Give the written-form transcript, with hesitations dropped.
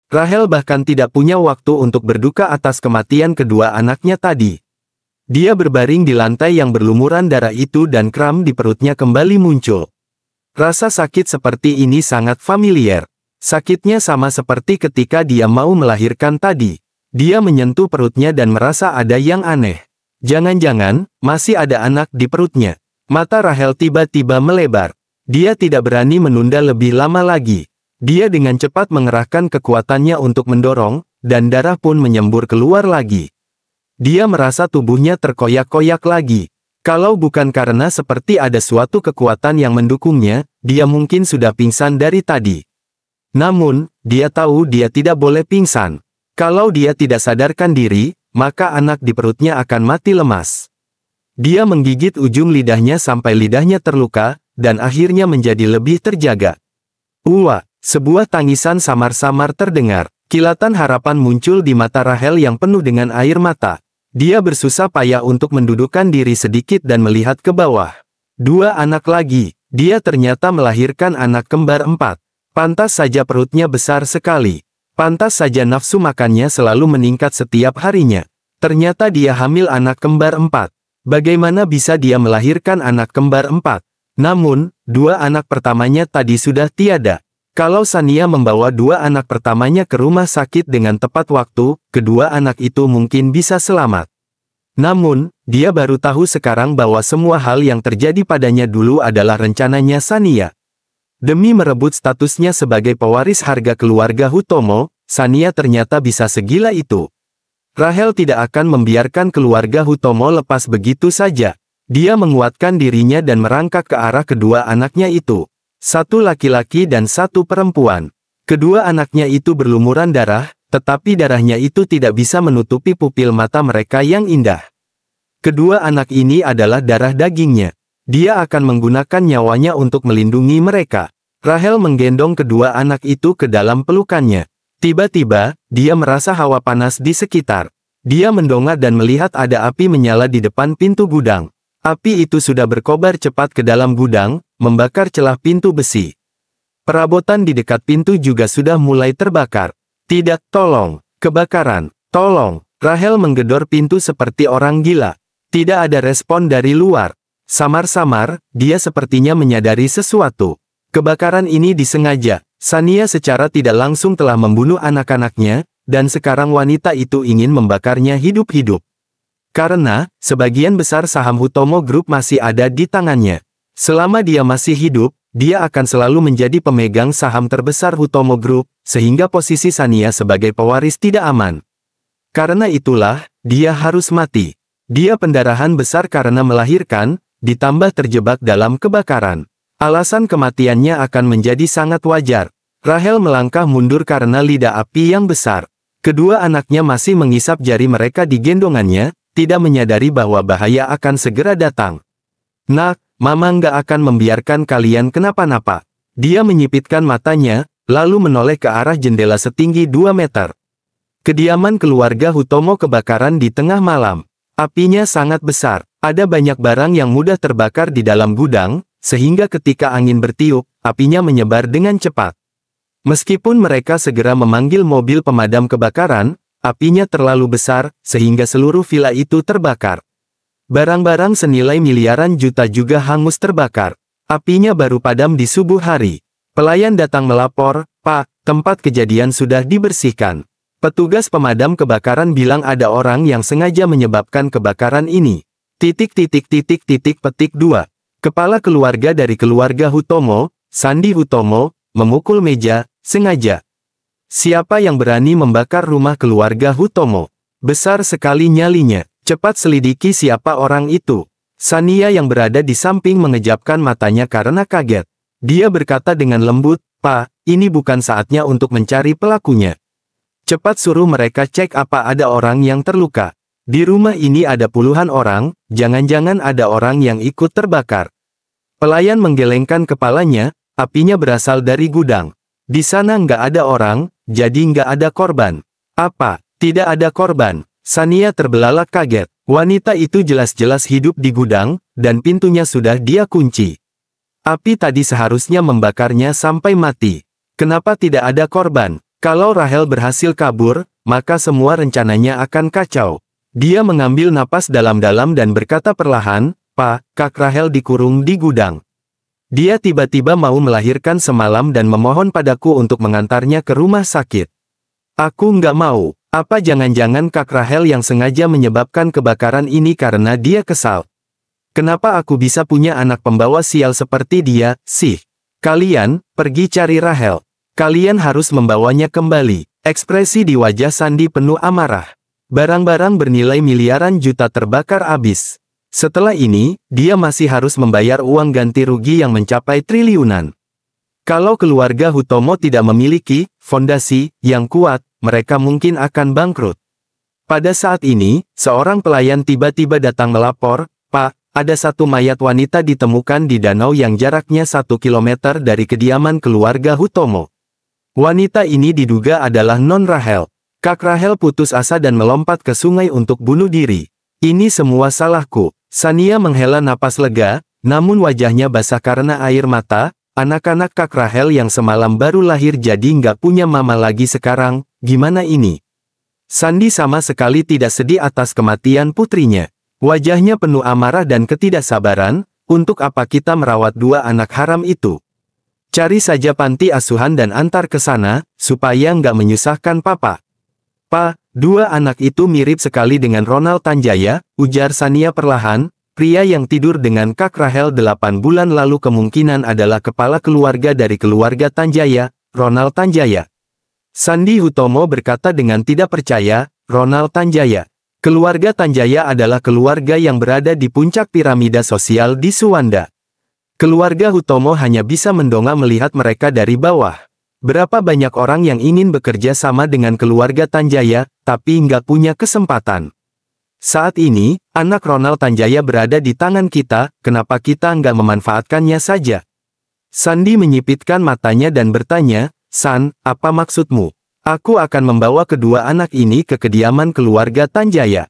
Rahel bahkan tidak punya waktu untuk berduka atas kematian kedua anaknya tadi. Dia berbaring di lantai yang berlumuran darah itu dan kram di perutnya kembali muncul. Rasa sakit seperti ini sangat familiar. Sakitnya sama seperti ketika dia mau melahirkan tadi. Dia menyentuh perutnya dan merasa ada yang aneh. Jangan-jangan, masih ada anak di perutnya. Mata Rahel tiba-tiba melebar. Dia tidak berani menunda lebih lama lagi. Dia dengan cepat mengerahkan kekuatannya untuk mendorong, dan darah pun menyembur keluar lagi. Dia merasa tubuhnya terkoyak-koyak lagi. Kalau bukan karena seperti ada suatu kekuatan yang mendukungnya, dia mungkin sudah pingsan dari tadi. Namun, dia tahu dia tidak boleh pingsan. Kalau dia tidak sadarkan diri, maka anak di perutnya akan mati lemas. Dia menggigit ujung lidahnya sampai lidahnya terluka, dan akhirnya menjadi lebih terjaga. Sebuah tangisan samar-samar terdengar. Kilatan harapan muncul di mata Rahel yang penuh dengan air mata. Dia bersusah payah untuk mendudukkan diri sedikit dan melihat ke bawah. 2 anak lagi. Dia ternyata melahirkan anak kembar 4. Pantas saja perutnya besar sekali. Pantas saja nafsu makannya selalu meningkat setiap harinya. Ternyata dia hamil anak kembar 4. Bagaimana bisa dia melahirkan anak kembar 4? Namun, 2 anak pertamanya tadi sudah tiada. Kalau Sania membawa 2 anak pertamanya ke rumah sakit dengan tepat waktu, kedua anak itu mungkin bisa selamat. Namun, dia baru tahu sekarang bahwa semua hal yang terjadi padanya dulu adalah rencananya Sania. Demi merebut statusnya sebagai pewaris harga keluarga Hutomo, Sania ternyata bisa segila itu. Rahel tidak akan membiarkan keluarga Hutomo lepas begitu saja. Dia menguatkan dirinya dan merangkak ke arah kedua anaknya itu. 1 laki-laki dan 1 perempuan. Kedua anaknya itu berlumuran darah, tetapi darahnya itu tidak bisa menutupi pupil mata mereka yang indah. Kedua anak ini adalah darah dagingnya. Dia akan menggunakan nyawanya untuk melindungi mereka. Rahel menggendong kedua anak itu ke dalam pelukannya. Tiba-tiba, dia merasa hawa panas di sekitar. Dia mendongak dan melihat ada api menyala di depan pintu gudang. Api itu sudah berkobar cepat ke dalam gudang, membakar celah pintu besi. Perabotan di dekat pintu juga sudah mulai terbakar. Tidak, tolong, kebakaran, tolong. Rahel menggedor pintu seperti orang gila. Tidak ada respon dari luar. Samar-samar, dia sepertinya menyadari sesuatu. Kebakaran ini disengaja. Sania secara tidak langsung telah membunuh anak-anaknya, dan sekarang wanita itu ingin membakarnya hidup-hidup. Karena, sebagian besar saham Hutomo Group masih ada di tangannya. Selama dia masih hidup, dia akan selalu menjadi pemegang saham terbesar Hutomo Group, sehingga posisi Sania sebagai pewaris tidak aman. Karena itulah, dia harus mati. Dia pendarahan besar karena melahirkan, ditambah terjebak dalam kebakaran. Alasan kematiannya akan menjadi sangat wajar. Rahel melangkah mundur karena lidah api yang besar. Kedua anaknya masih mengisap jari mereka di gendongannya, tidak menyadari bahwa bahaya akan segera datang. Nak, Mama nggak akan membiarkan kalian kenapa-napa. Dia menyipitkan matanya, lalu menoleh ke arah jendela setinggi 2 meter. Kediaman keluarga Hutomo kebakaran di tengah malam. Apinya sangat besar. Ada banyak barang yang mudah terbakar di dalam gudang, sehingga ketika angin bertiup, apinya menyebar dengan cepat. Meskipun mereka segera memanggil mobil pemadam kebakaran, apinya terlalu besar, sehingga seluruh villa itu terbakar. Barang-barang senilai miliaran juta juga hangus terbakar. Apinya baru padam di subuh hari. Pelayan datang melapor, "Pak, tempat kejadian sudah dibersihkan." Petugas pemadam kebakaran bilang ada orang yang sengaja menyebabkan kebakaran ini. Petik 2. Kepala keluarga dari keluarga Hutomo, Sandi Hutomo, memukul meja, sengaja. Siapa yang berani membakar rumah keluarga Hutomo? Besar sekali nyalinya. Cepat selidiki siapa orang itu. Sania yang berada di samping mengejapkan matanya karena kaget. Dia berkata dengan lembut, "Pak, ini bukan saatnya untuk mencari pelakunya. Cepat suruh mereka cek apa ada orang yang terluka. Di rumah ini ada puluhan orang, jangan-jangan ada orang yang ikut terbakar." Pelayan menggelengkan kepalanya, apinya berasal dari gudang. Di sana nggak ada orang, jadi nggak ada korban. Apa? Tidak ada korban? Sania terbelalak kaget. Wanita itu jelas-jelas hidup di gudang, dan pintunya sudah dia kunci. Api tadi seharusnya membakarnya sampai mati. Kenapa tidak ada korban? Kalau Rahel berhasil kabur, maka semua rencananya akan kacau. Dia mengambil napas dalam-dalam dan berkata perlahan, "Pak, Kak Rahel dikurung di gudang. Dia tiba-tiba mau melahirkan semalam dan memohon padaku untuk mengantarnya ke rumah sakit. Aku nggak mau. Apa jangan-jangan Kak Rahel yang sengaja menyebabkan kebakaran ini karena dia kesal? Kenapa aku bisa punya anak pembawa sial seperti dia, sih? Kalian, pergi cari Rahel. Kalian harus membawanya kembali." Ekspresi di wajah Sandy penuh amarah. Barang-barang bernilai miliaran juta terbakar habis. Setelah ini, dia masih harus membayar uang ganti rugi yang mencapai triliunan. Kalau keluarga Hutomo tidak memiliki fondasi yang kuat, mereka mungkin akan bangkrut. Pada saat ini, seorang pelayan tiba-tiba datang melapor, "Pak, ada satu mayat wanita ditemukan di danau yang jaraknya 1 kilometer dari kediaman keluarga Hutomo. Wanita ini diduga adalah Non Rahel. Kak Rahel putus asa dan melompat ke sungai untuk bunuh diri. Ini semua salahku." Sania menghela napas lega, namun wajahnya basah karena air mata. Anak-anak Kak Rahel yang semalam baru lahir jadi nggak punya mama lagi sekarang, gimana ini? Sandy sama sekali tidak sedih atas kematian putrinya. Wajahnya penuh amarah dan ketidaksabaran. Untuk apa kita merawat dua anak haram itu? Cari saja panti asuhan dan antar ke sana, supaya nggak menyusahkan papa. "Pa, dua anak itu mirip sekali dengan Ronald Tanjaya," ujar Sania perlahan. Pria yang tidur dengan Kak Rahel 8 bulan lalu kemungkinan adalah kepala keluarga dari keluarga Tanjaya, Ronald Tanjaya. Sandy Hutomo berkata dengan tidak percaya, "Ronald Tanjaya. Keluarga Tanjaya adalah keluarga yang berada di puncak piramida sosial di Suwanda. Keluarga Hutomo hanya bisa mendongak melihat mereka dari bawah. Berapa banyak orang yang ingin bekerja sama dengan keluarga Tanjaya, tapi nggak punya kesempatan. Saat ini, anak Ronald Tanjaya berada di tangan kita, kenapa kita nggak memanfaatkannya saja?" Sandy menyipitkan matanya dan bertanya, "San, apa maksudmu?" "Aku akan membawa kedua anak ini ke kediaman keluarga Tanjaya.